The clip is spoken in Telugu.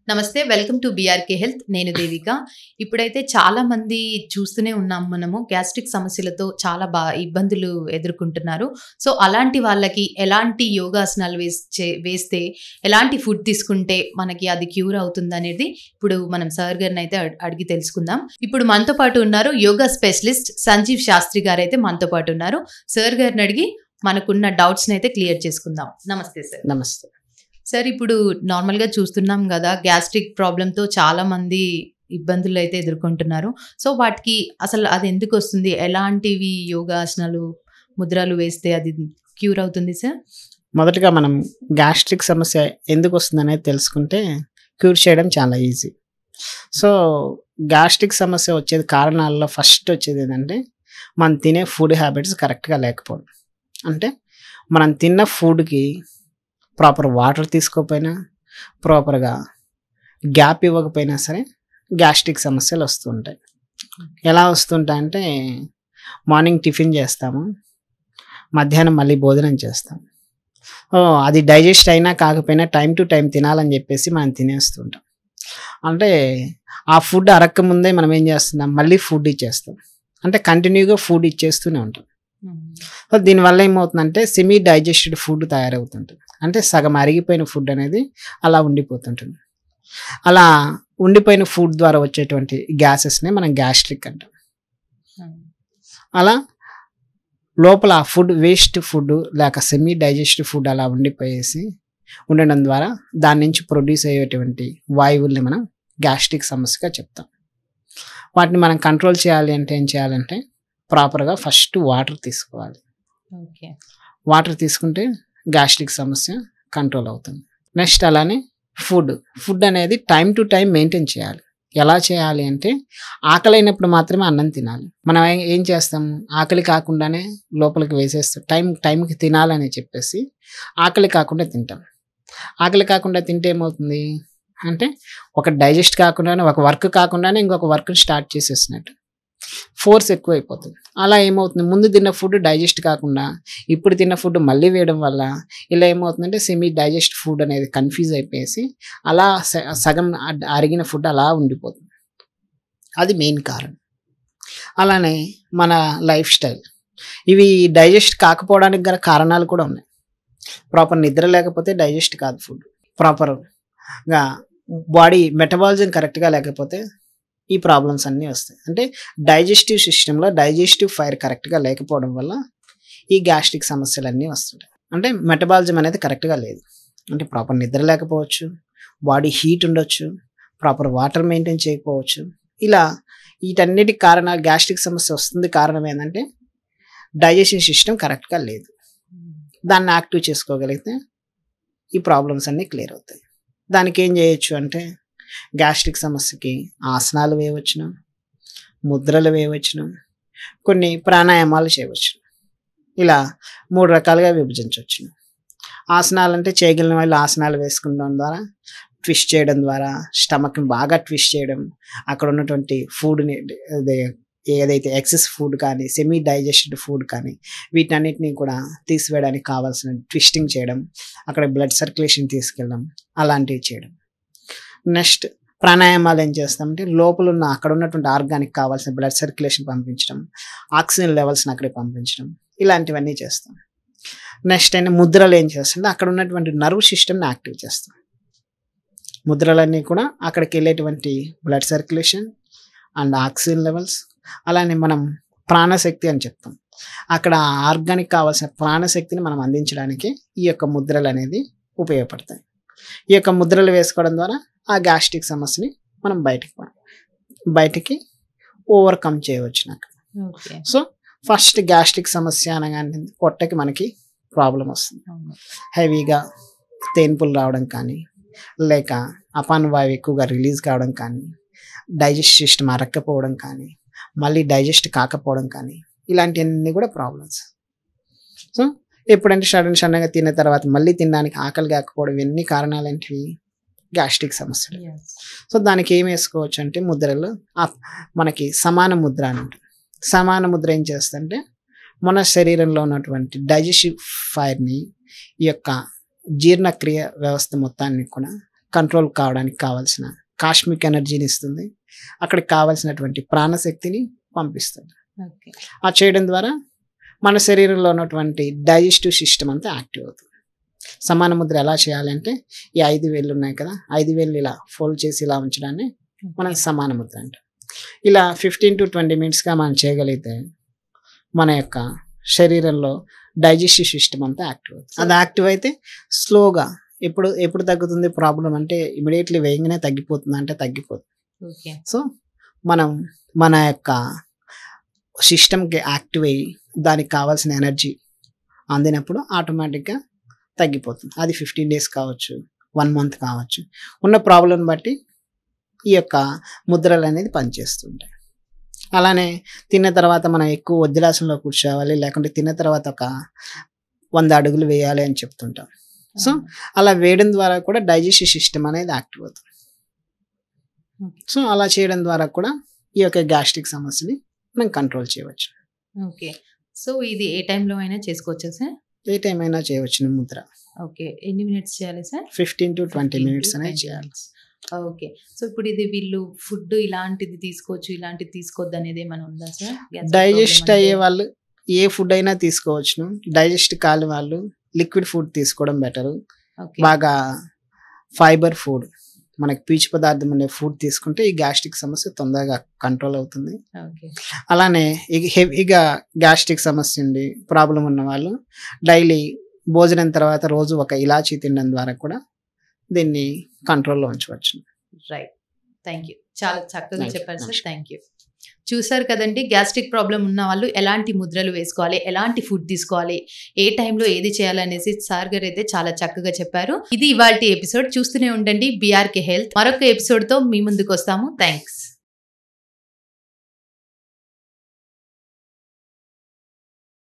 నమస్తే. Welcome to BRK health. నేను దేవిక. ఇప్పుడైతే చాలా మంది చూస్తూనే ఉన్నాం మనము. గ్యాస్ట్రిక్ సమస్యలతో చాలా ఇబ్బందులు ఎదుర్కొంటున్నారు. సో, అలాంటి వాళ్ళకి ఎలాంటి యోగాసనాలు వేస్తే, ఎలాంటి ఫుడ్ తీసుకుంటే మనకి అది క్యూర్ అవుతుందనేది ఇప్పుడు మనం సార్ గారినైతే అడిగి తెలుసుకుందాం. ఇప్పుడు మనతో పాటు ఉన్నారు యోగా స్పెషలిస్ట్ సంజీవ్ శాస్త్రి గారైతే మనతో పాటు ఉన్నారు. సార్ గారిని అడిగి మనకున్న డౌట్స్‌ని అయితే క్లియర్ చేసుకుందాం. నమస్తే సార్. నమస్తే సార్. ఇప్పుడు నార్మల్‌గా చూస్తున్నాం గదా! గ్యాస్ట్రిక్ ప్రాబ్లమ్‌తో చాలా మంది ఇబ్బందులు అయితే ఎదుర్కొంటున్నారు. సో, వాటికి అసలు అది ఎందుకొస్తుంది? ఎలాంటివి యోగాసనాలు, ముద్రలు వేస్తే అది క్యూర్ అవుతుంది సార్? మొదటగా మనం గ్యాస్ట్రిక్ సమస్య ఎందుకు వస్తుందనేది తెలుసుకుంటే క్యూర్ చేయడం చాలా ఈజీ. సో, గ్యాస్ట్రిక్ సమస్య వచ్చేది కారణాల్లో ఫస్ట్ వచ్చేది ఏంటంటే మనం తినే ఫుడ్ హ్యాబిట్స్ కరెక్ట్గా లేకపోవడం. అంటే మనం తిన్న ఫుడ్కి ప్రాపర్ వాటర్ తీసుకోకపోయినా, ప్రాపర్గా గ్యాప్ ఇవ్వకపోయినా సరే గ్యాస్ట్రిక్ సమస్యలు వస్తుంటాయి. ఎలా వస్తుంటాయంటే మార్నింగ్ టిఫిన్ చేస్తాము, మధ్యాహ్నం మళ్ళీ భోజనం చేస్తాం. అది డైజెస్ట్ అయినా కాకపోయినా టైం టు టైం తినాలని చెప్పేసి మనం తినేస్తుంటాం. అంటే ఆ ఫుడ్ అరక్క ముందే మనం ఏం చేస్తున్నాం, మళ్ళీ ఫుడ్ ఇచ్చేస్తాం. అంటే కంటిన్యూగా ఫుడ్ ఇచ్చేస్తూనే ఉంటాం. సో, దీనివల్ల ఏమవుతుందంటే సెమీ డైజెస్టెడ్ ఫుడ్ తయారవుతుంటుంది. అంటే సగం అరిగిపోయిన ఫుడ్ అనేది అలా ఉండిపోతుంటుంది. అలా ఉండిపోయిన ఫుడ్ ద్వారా వచ్చేటువంటి గ్యాసెస్ని మనం గ్యాస్ట్రిక్ అంటాం. అలా లోపల ఫుడ్ వేస్ట్ ఫుడ్ లేక సెమీ డైజెస్టెడ్ ఫుడ్ అలా ఉండడం ద్వారా దాని నుంచి ప్రొడ్యూస్ అయ్యేటువంటి వాయువుల్ని మనం గ్యాస్ట్రిక్ సమస్యగా చెప్తాం. వాటిని మనం కంట్రోల్ చేయాలి అంటే ఏం చేయాలంటే ప్రాపర్గా ఫస్ట్ వాటర్ తీసుకోవాలి. వాటర్ తీసుకుంటే గ్యాస్ట్రిక్ సమస్య కంట్రోల్ అవుతుంది. నెక్స్ట్ అలానే ఫుడ్ అనేది టైం టు టైం మెయింటైన్ చేయాలి. ఎలా చేయాలి అంటే ఆకలి అయినప్పుడు మాత్రమే అన్నం తినాలి. మనం ఏం చేస్తాం, ఆకలి కాకుండానే లోపలికి వేసేస్తాం. టైంకి తినాలని చెప్పేసి ఆకలి కాకుండా తింటాం. ఆకలి కాకుండా తింటే ఏమవుతుంది అంటే ఒక డైజెస్ట్ కాకుండానే, ఒక వర్క్ కాకుండానే ఇంకొక వర్క్ని స్టార్ట్ చేసేసినట్టు ఫోర్స్ ఎక్కువ అయిపోతుంది. అలా ఏమవుతుంది, ముందు తిన్న ఫుడ్ డైజెస్ట్ కాకుండా ఇప్పుడు తిన్న ఫుడ్ మళ్ళీ వేయడం వల్ల ఇలా ఏమవుతుందంటే సెమీ డైజెస్ట్ ఫుడ్ అనేది కన్ఫ్యూజ్ అయిపోయేసి అలా సగం అరిగిన ఫుడ్ అలా ఉండిపోతుంది. అది మెయిన్ కారణం. అలానే మన లైఫ్ స్టైల్, ఇవి డైజెస్ట్ కాకపోవడానికి గల కారణాలు కూడా ఉన్నాయి. ప్రాపర్ నిద్ర లేకపోతే డైజెస్ట్ కాదు ఫుడ్. ప్రాపర్గా బాడీ మెటబాలిజం కరెక్ట్గా లేకపోతే ఈ ప్రాబ్లమ్స్ అన్నీ వస్తాయి. అంటే డైజెస్టివ్ సిస్టంలో డైజెస్టివ్ ఫైర్ కరెక్ట్గా లేకపోవడం వల్ల ఈ గ్యాస్ట్రిక్ సమస్యలన్నీ వస్తుంటాయి. అంటే మెటబాలిజం అనేది కరెక్ట్గా లేదు. అంటే ప్రాపర్ నిద్ర లేకపోవచ్చు, బాడీ హీట్ ఉండొచ్చు, ప్రాపర్ వాటర్ మెయింటైన్ చేయకపోవచ్చు. ఇలా వీటన్నిటికి కారణాలు గ్యాస్ట్రిక్ సమస్య వస్తుంది. కారణం ఏంటంటే డైజెషన్ సిస్టమ్ కరెక్ట్గా లేదు. దాన్ని యాక్టివ్ చేసుకోగలిగితే ఈ ప్రాబ్లమ్స్ అన్నీ క్లియర్ అవుతాయి. దానికి ఏం చేయొచ్చు అంటే గ్యాస్ట్రిక్ సమస్యకి ఆసనాలు వేయవచ్చును, ముద్రలు వేయవచ్చును, కొన్ని ప్రాణాయామాలు చేయవచ్చు. ఇలా 3 రకాలుగా విభజించవచ్చు. ఆసనాలు అంటే చేయగలిగిన వాళ్ళు ఆసనాలు వేసుకోవడం ద్వారా, ట్విస్ట్ చేయడం ద్వారా, స్టమక్ని బాగా ట్విస్ట్ చేయడం, అక్కడ ఉన్నటువంటి ఫుడ్ని ఏదైతే ఎక్సెస్ ఫుడ్ కానీ సెమీ డైజెస్టెడ్ ఫుడ్ కానీ వీటన్నిటిని కూడా తీసివేయడానికి కావాల్సిన ట్విస్టింగ్ చేయడం, అక్కడ బ్లడ్ సర్క్యులేషన్ తీసుకెళ్ళడం, అలాంటివి చేయడం. నెక్స్ట్ ప్రాణాయామాలు ఏం చేస్తామంటే లోపల ఉన్న అక్కడ ఉన్నటువంటి ఆర్గానిక్ కావాల్సిన బ్లడ్ సర్క్యులేషన్ పంపించడం, ఆక్సిజన్ లెవెల్స్ని అక్కడికి పంపించడం, ఇలాంటివన్నీ చేస్తాం. నెక్స్ట్ అయినా ముద్రలు ఏం చేస్తామంటే అక్కడ ఉన్నటువంటి నర్వ్ సిస్టమ్ని యాక్టివ్ చేస్తాం. ముద్రలన్నీ కూడా అక్కడికి వెళ్ళేటువంటి blood circulation and oxygen levels, అలానే మనం ప్రాణశక్తి అని చెప్తాం. అక్కడ ఆర్గానిక్ కావాల్సిన ప్రాణశక్తిని మనం అందించడానికి ఈ యొక్క ముద్రలు అనేది ఉపయోగపడతాయి. ఈ యొక్క ముద్రలు వేసుకోవడం ద్వారా ఆ గ్యాస్ట్రిక్ సమస్యని మనం బయటికి ఓవర్కమ్ చేయవచ్చు. నాకు సో ఫస్ట్ గ్యాస్ట్రిక్ సమస్య అనగానే పొట్టకి మనకి ప్రాబ్లం వస్తుంది. హెవీగా తేన్పులు రావడం కానీ, లేక అపానవాయువు ఎక్కువగా రిలీజ్ కావడం కానీ, డైజెస్ట్ సిస్టమ్ అరక్కపోవడం కానీ, మళ్ళీ డైజెస్ట్ కాకపోవడం కానీ, ఇలాంటివన్నీ కూడా ప్రాబ్లమ్స్. సో ఎప్పుడంటే సడన్గా తిన్న తర్వాత మళ్ళీ తినడానికి ఆకలి కాకపోవడం, ఇవన్నీ కారణాలు ఏంటివి, గ్యాస్ట్రిక్ సమస్యలు. సో దానికి ఏం వేసుకోవచ్చు అంటే ముద్రలు మనకి సమాన ముద్ర అని ఉంటుంది. సమాన ముద్ర ఏం చేస్తుందంటే మన శరీరంలో ఉన్నటువంటి డైజెస్టివ్ ఫైర్ని, ఈ యొక్క జీర్ణక్రియ వ్యవస్థ మొత్తాన్ని కూడా కంట్రోల్ కావడానికి కావాల్సిన కాస్మిక్ ఎనర్జీని ఇస్తుంది. అక్కడికి కావాల్సినటువంటి ప్రాణశక్తిని పంపిస్తుంది. ఓకే. ఆ చేయడం ద్వారా మన శరీరంలో ఉన్నటువంటి డైజెస్టివ్ సిస్టమ్ అంతా యాక్టివ్ అవుతుంది. సమాన ముద్ర ఎలా చేయాలంటే ఈ 5 వేళ్ళు ఉన్నాయి కదా, 5 వేళ్ళు ఇలా ఫోల్డ్ చేసి ఇలా ఉంచడాన్ని మనం సమాన ముద్ర అంటాం. ఇలా 15 to 20 మినిట్స్గా మనం చేయగలిగితే మన యొక్క శరీరంలో డైజెస్టివ్ సిస్టమ్ అంతా యాక్టివ్ అవుతుంది. అది యాక్టివ్ అయితే స్లోగా ఎప్పుడు తగ్గుతుంది ప్రాబ్లం అంటే ఇమీడియట్లీ వేయంగానే తగ్గిపోతుంది అంటే తగ్గిపోతుంది. ఓకే. సో మనం మన యొక్క సిస్టమ్కి యాక్టివ్ అయ్యి దానికి కావాల్సిన ఎనర్జీ అందినప్పుడు ఆటోమేటిక్గా తగ్గిపోతుంది. అది 15 days కావచ్చు, 1 month కావచ్చు. ఉన్న ప్రాబ్లం బట్టి ఈ యొక్క ముద్రలు అనేది పనిచేస్తుంటాయి. అలానే తిన్న తర్వాత మనం ఎక్కువ వజ్రాసనంలో కూర్చోవాలి, లేకుంటే తిన్న తర్వాత ఒక 100 అడుగులు వేయాలి అని చెప్తుంటాం. సో అలా వేయడం ద్వారా కూడా డైజెస్టివ్ సిస్టమ్ అనేది యాక్టివ్ అవుతుంది. సో అలా చేయడం ద్వారా కూడా ఈ యొక్క గ్యాస్ట్రిక్ సమస్యని మనం కంట్రోల్ చేయవచ్చు. ఓకే. సో ఇది ఏ టైంలో అయినా చేసుకోవచ్చా సార్? ఏ టైం అయినా చేయవచ్చు ముద్ర. ఓకే. ఎన్ని మినిట్స్ చేయాలి సార్? 15 to 20 మినిట్స్ అనేది చేయాలి. ఓకే. సో ఇప్పుడు ఇది వీళ్ళు ఫుడ్ ఇలాంటిది తీసుకోవచ్చు, ఇలాంటిది తీసుకోవద్దు అనేది ఏమైనా ఉందా సార్? డైజెస్ట్ అయ్యే వాళ్ళు ఏ ఫుడ్ అయినా తీసుకోవచ్చును. డైజెస్ట్ కాని వాళ్ళు లిక్విడ్ ఫుడ్ తీసుకోవడం బెటరు. బాగా ఫైబర్ ఫుడ్, మనకి పీచు పదార్థం అనే ఫుడ్ తీసుకుంటే ఈ గ్యాస్ట్రిక్ సమస్య తొందరగా కంట్రోల్ అవుతుంది. అలానే హెవీగా గ్యాస్ట్రిక్ సమస్య ఉండి ప్రాబ్లం ఉన్న వాళ్ళు డైలీ భోజనం తర్వాత రోజు ఒక ఇలాచీ తినడం ద్వారా కూడా దీన్ని కంట్రోల్లో ఉంచవచ్చు. రైట్. Thank you. చాలా చక్కగా చెప్పారు సార్. Thank you. చూసారు కదండి, గ్యాస్ట్రిక్ ప్రాబ్లం ఉన్న వాళ్ళు ఎలాంటి ముద్రలు వేసుకోవాలి, ఎలాంటి ఫుడ్ తీసుకోవాలి, ఏ టైంలో ఏది చేయాలనేసి సార్ గారు అయితే చాలా చక్కగా చెప్పారు. ఇది ఇవాల్టి ఎపిసోడ్. చూస్తూనే ఉండండి BRK హెల్త్. మరొక ఎపిసోడ్తో మీ ముందుకు వస్తాము. థ్యాంక్స్.